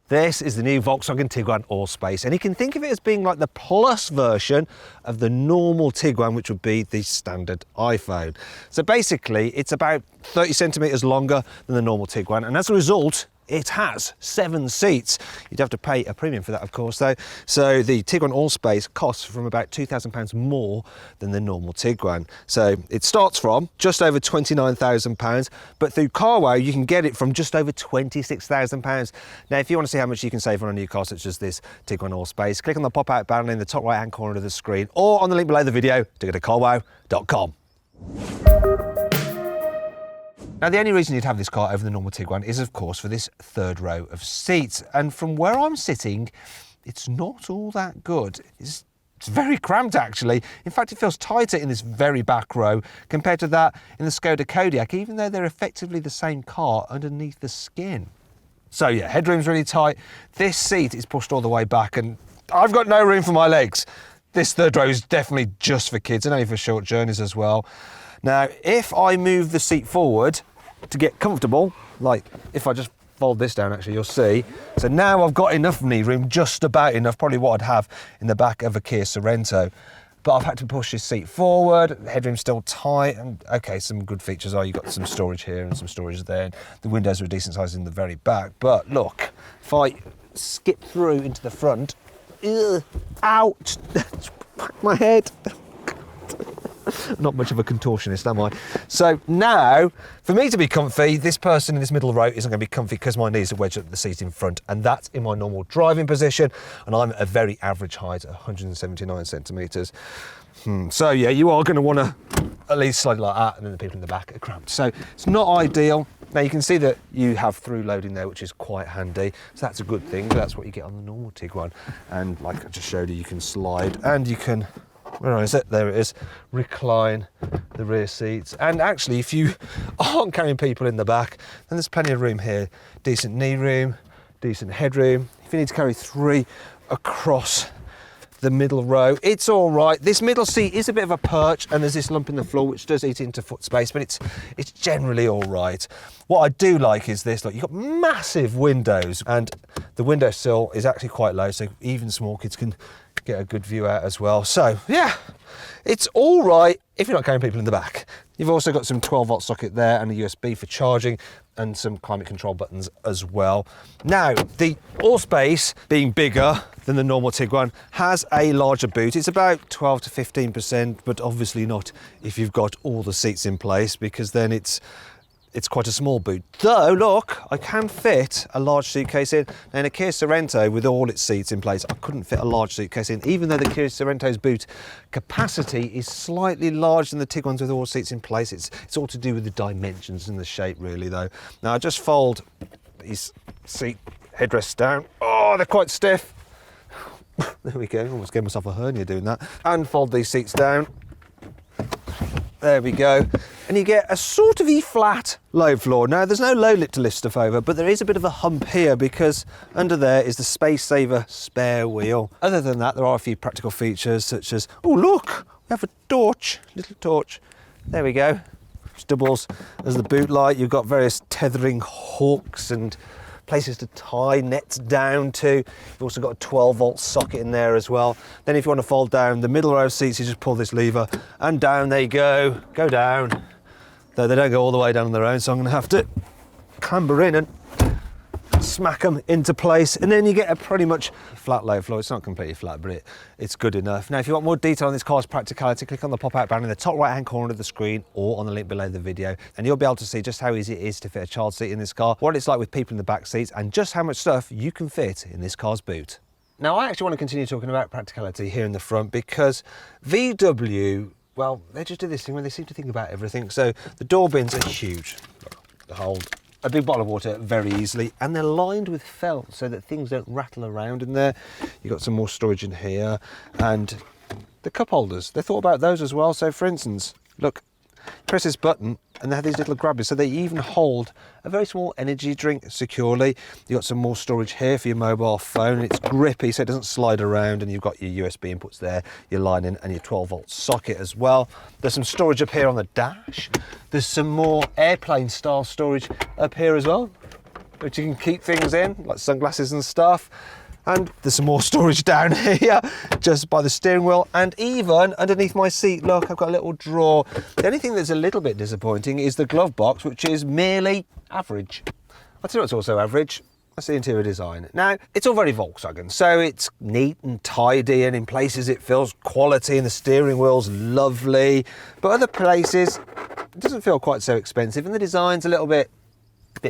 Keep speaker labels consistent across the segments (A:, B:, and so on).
A: This is the new Volkswagen Tiguan Allspace, and you can think of it as being like the plus version of the normal Tiguan, which would be the standard iPhone. So basically, it's about 30 centimeters longer than the normal Tiguan, and as a result, it has 7 seats. You'd have to pay a premium for that, of course, though. So the Tiguan Allspace costs from about £2,000 more than the normal Tiguan. So it starts from just over £29,000, but through CarWow, you can get it from just over £26,000. Now, if you want to see how much you can save on a new car such as this Tiguan Allspace, click on the pop-out banner in the top right-hand corner of the screen, or on the link below the video to go to carwow.com. Now, the only reason you'd have this car over the normal Tiguan is, of course, for this third row of seats. And from where I'm sitting, it's not all that good. It's very cramped, actually. In fact, it feels tighter in this very back row compared to that in the Skoda Kodiaq, even though they're effectively the same car underneath the skin. So yeah, headroom's really tight. This seat is pushed all the way back, and I've got no room for my legs. This third row is definitely just for kids and only for short journeys as well. Now, if I move the seat forward to get comfortable, like if I just fold this down, actually, you'll see. So now I've got enough knee room, just about enough, probably what I'd have in the back of a Kia Sorento. But I've had to push this seat forward, the headroom's still tight, and okay, some good features are you've got some storage here and some storage there, and the windows are a decent size in the very back. But look, if I skip through into the front, ouch, my head. Not much of a contortionist, am I? So now, for me to be comfy, this person in this middle row isn't going to be comfy because my knees are wedged up the seat in front, and that's in my normal driving position, and I'm at a very average height, 179 centimetres. So yeah, you are going to want to at least slide like that, and then the people in the back are cramped. So it's not ideal. Now you can see that you have through loading there, which is quite handy. So that's a good thing. That's what you get on the normal Tiguan. And like I just showed you can slide, and you can, where is it? There it is. Recline the rear seats. And actually, if you aren't carrying people in the back, then there's plenty of room here. Decent knee room, decent headroom. If you need to carry 3 across the middle row, it's all right. This middle seat is a bit of a perch, and there's this lump in the floor which does eat into foot space, but it's generally all right. What I do like is this, look, you've got massive windows, and the windowsill is actually quite low, so even small kids can get a good view out as well. So yeah, it's all right if you're not carrying people in the back. You've also got some 12-volt socket there and a USB for charging, and some climate control buttons as well. Now, the Allspace, being bigger than the normal Tiguan, has a larger boot. It's about 12 to 15%, but obviously not if you've got all the seats in place, because then it's quite a small boot. Though, look, I can fit a large suitcase in. Now, in a Kia Sorento with all its seats in place, I couldn't fit a large suitcase in, even though the Kia Sorento's boot capacity is slightly larger than the Tiguan's with all seats in place. It's all to do with the dimensions and the shape, really, though. Now, I just fold these seat headrests down. Oh, they're quite stiff. There we go, almost gave myself a hernia doing that. And fold these seats down. There we go. And you get a sort of E-flat low floor. Now, there's no low lip to lift stuff over, but there is a bit of a hump here because under there is the Space Saver spare wheel. Other than that, there are a few practical features such as, oh look, we have a torch, little torch. There we go, which doubles as the boot light. You've got various tethering hooks and places to tie nets down to. You've also got a 12-volt socket in there as well. Then if you want to fold down the middle row seats, you just pull this lever and down they go down. Though they don't go all the way down on their own, so I'm going to have to clamber in and smack them into place, and then you get a pretty much flat low floor. It's not completely flat, but it's good enough. Now, if you want more detail on this car's practicality, click on the pop-out banner in the top right-hand corner of the screen, or on the link below the video, and you'll be able to see just how easy it is to fit a child seat in this car, what it's like with people in the back seats, and just how much stuff you can fit in this car's boot. Now, I actually want to continue talking about practicality here in the front, because VW, well, they just do this thing where they seem to think about everything. So the door bins are huge. They hold a big bottle of water very easily, and they're lined with felt so that things don't rattle around in there. You've got some more storage in here, and the cup holders, they thought about those as well. So for instance, look, press this button and they have these little grabbers, so they even hold a very small energy drink securely. You've got some more storage here for your mobile phone. It's grippy so it doesn't slide around, and you've got your USB inputs there, your line-in and your 12-volt socket as well. There's some storage up here on the dash. There's some more airplane style storage up here as well. which you can keep things in, like sunglasses and stuff. And there's some more storage down here, just by the steering wheel, and even underneath my seat, look, I've got a little drawer. The only thing that's a little bit disappointing is the glove box, which is merely average. I'll tell you what's also average. That's the interior design. Now, it's all very Volkswagen, so it's neat and tidy, and in places it feels quality, and the steering wheel's lovely. But other places, it doesn't feel quite so expensive, and the design's a little bit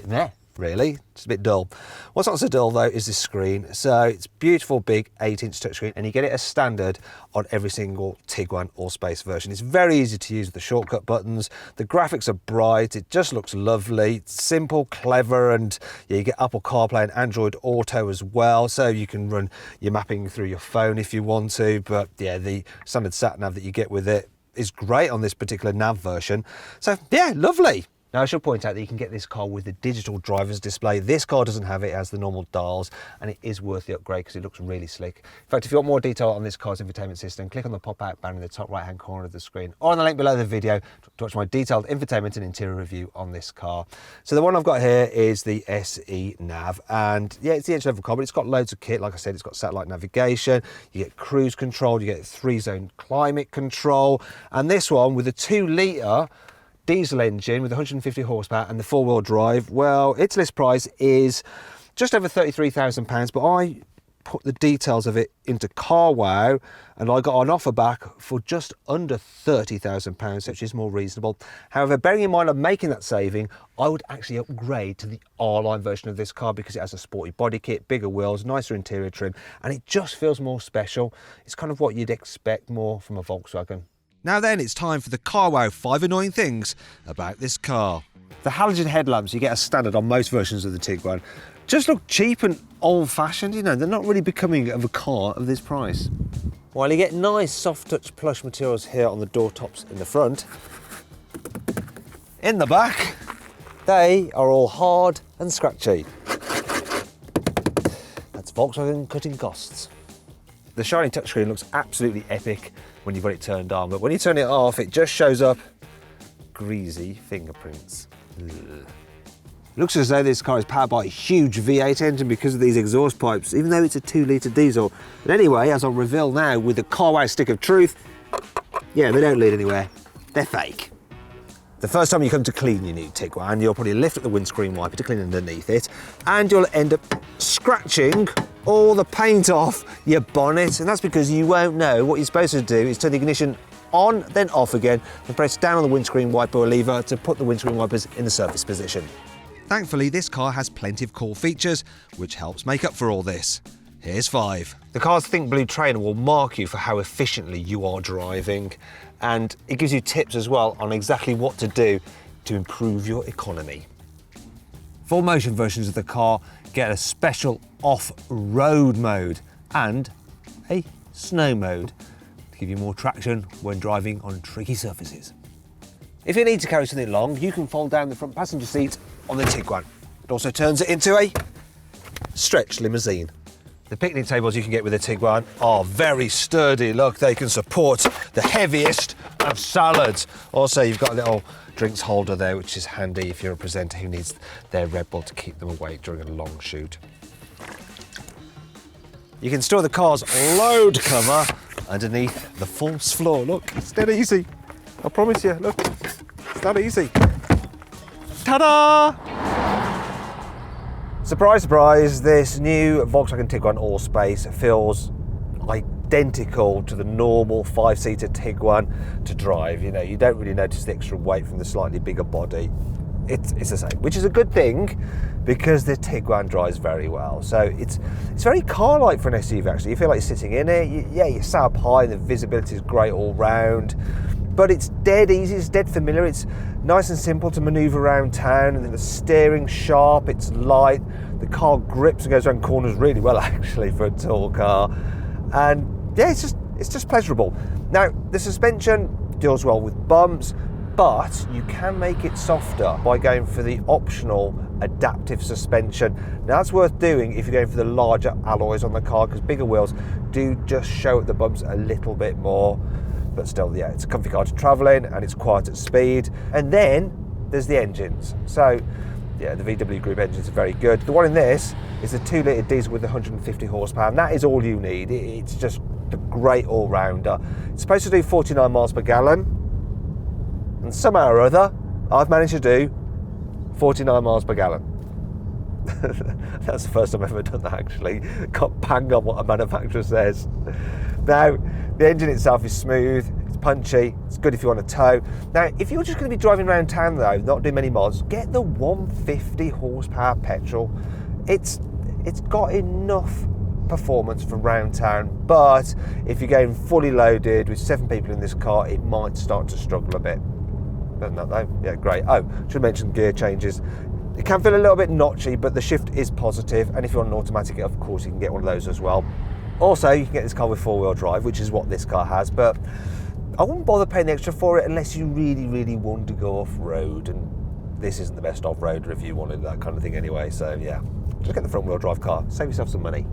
A: meh, really. It's a bit dull. What's not so dull though is this screen. So it's beautiful big 8-inch touchscreen, and you get it as standard on every single Tiguan Allspace version. It's very easy to use with the shortcut buttons. The graphics are bright, it just looks lovely. It's simple, clever, and yeah, you get Apple CarPlay and Android Auto as well, so you can run your mapping through your phone if you want to. But yeah, the standard sat nav that you get with it is great on this particular nav version. So yeah, lovely. Now, I should point out that you can get this car with the digital driver's display. This car doesn't have it, it has the normal dials, and it is worth the upgrade because it looks really slick. In fact, if you want more detail on this car's infotainment system, click on the pop-out banner in the top right-hand corner of the screen, or on the link below the video to watch my detailed infotainment and interior review on this car. So the one I've got here is the SE Nav, and yeah, it's the entry-level car, but it's got loads of kit. Like I said, it's got satellite navigation, you get cruise control, you get 3-zone climate control, and this one with a 2-litre diesel engine with 150 horsepower and the 4-wheel drive, well, its list price is just over £33,000, but I put the details of it into carwow and I got an offer back for just under £30,000, which is more reasonable. However, bearing in mind I'm making that saving, I would actually upgrade to the R-Line version of this car because it has a sporty body kit, bigger wheels, nicer interior trim, and it just feels more special. It's kind of what you'd expect more from a Volkswagen. Now then, it's time for the carwow 5 annoying things about this car. The halogen headlamps you get as standard on most versions of the Tiguan just look cheap and old-fashioned, you know, they're not really becoming of a car of this price. While you get nice soft touch plush materials here on the door tops in the front, in the back, they are all hard and scratchy. That's Volkswagen cutting costs. The shiny touchscreen looks absolutely epic when you've got it turned on, but when you turn it off, it just shows up greasy fingerprints. Ugh. Looks as though this car is powered by a huge V8 engine because of these exhaust pipes, even though it's a 2-litre diesel. But anyway, as I'll reveal now with the carwow stick of truth, yeah, they don't lead anywhere. They're fake. The first time you come to clean your new Tiguan, you'll probably lift up the windscreen wiper to clean underneath it, and you'll end up scratching all the paint off your bonnet, and that's because you won't know. What you're supposed to do is turn the ignition on, then off again, and press down on the windscreen wiper lever to put the windscreen wipers in the service position. Thankfully, this car has plenty of cool features, which helps make up for all this. Here's 5. The car's Think Blue trainer will mark you for how efficiently you are driving, and it gives you tips as well on exactly what to do to improve your economy. Full motion versions of the car get a special off-road mode and a snow mode to give you more traction when driving on tricky surfaces. If you need to carry something long, you can fold down the front passenger seat on the Tiguan. It also turns it into a stretch limousine. The picnic tables you can get with the Tiguan are very sturdy. Look, they can support the heaviest of salads. Also, you've got a little drinks holder there, which is handy if you're a presenter who needs their Red Bull to keep them awake during a long shoot. You can store the car's load cover underneath the false floor. Look, it's dead easy. I promise you, look, it's that easy. Ta-da! Surprise, surprise, this new Volkswagen Tiguan Allspace feels identical to the normal 5-seater Tiguan to drive. You know, you don't really notice the extra weight from the slightly bigger body. It's the same, which is a good thing because the Tiguan drives very well. So it's very car-like for an SUV actually. You feel like you're sitting in it. You're sat up high and the visibility is great all round. But it's dead easy, it's dead familiar. It's nice and simple to manoeuvre around town, and then the steering's sharp, it's light. The car grips and goes around corners really well actually for a tall car. And yeah, it's just pleasurable. Now, the suspension deals well with bumps, but you can make it softer by going for the optional adaptive suspension. Now that's worth doing if you're going for the larger alloys on the car, because bigger wheels do just show up the bumps a little bit more. But still, yeah, it's a comfy car to travel in and it's quiet at speed. And then there's the engines. So yeah, the VW Group engines are very good. The one in this is a 2-litre diesel with 150 horsepower, and that is all you need. It's just a great all-rounder. It's supposed to do 49 miles per gallon, and somehow or other, I've managed to do 49 miles per gallon. That's the first time I've ever done that, actually. Got bang on what a manufacturer says. Now, the engine itself is smooth, it's punchy, it's good if you want to tow. Now, if you're just going to be driving around town though, not doing many mods, get the 150 horsepower petrol. It's got enough performance for round town, but if you're going fully loaded with 7 people in this car, it might start to struggle a bit. Doesn't that though? Yeah, great. Oh, should mention gear changes. It can feel a little bit notchy, but the shift is positive, and if you're on an automatic, of course, you can get one of those as well. Also, you can get this car with 4-wheel drive, which is what this car has, but I wouldn't bother paying the extra for it unless you really, really want to go off-road, and this isn't the best off-roader if you wanted that kind of thing anyway, so yeah. Just get the front-wheel drive car, save yourself some money.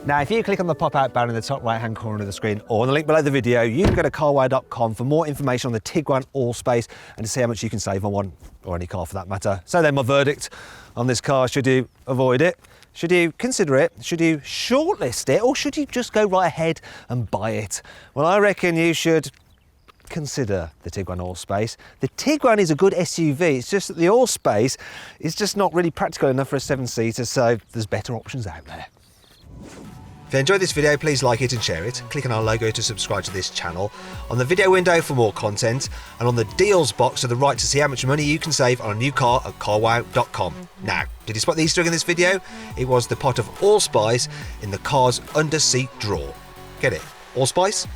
A: Now, if you click on the pop-out banner in the top right-hand corner of the screen or on the link below the video, you can go to carwow.com for more information on the Tiguan Allspace and to see how much you can save on one, or any car for that matter. So then my verdict on this car: should you avoid it? Should you consider it? Should you shortlist it? Or should you just go right ahead and buy it? Well, I reckon you should consider the Tiguan Allspace. The Tiguan is a good SUV, it's just that the Allspace is just not really practical enough for a 7-seater, so there's better options out there. If you enjoyed this video, please like it and share it. Click on our logo to subscribe to this channel, on the video window for more content, and on the deals box to the right to see how much money you can save on a new car at carwow.com. Now, did you spot the Easter egg in this video? It was the pot of allspice in the car's under-seat drawer. Get it? Allspice?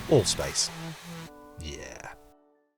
A: Allspace.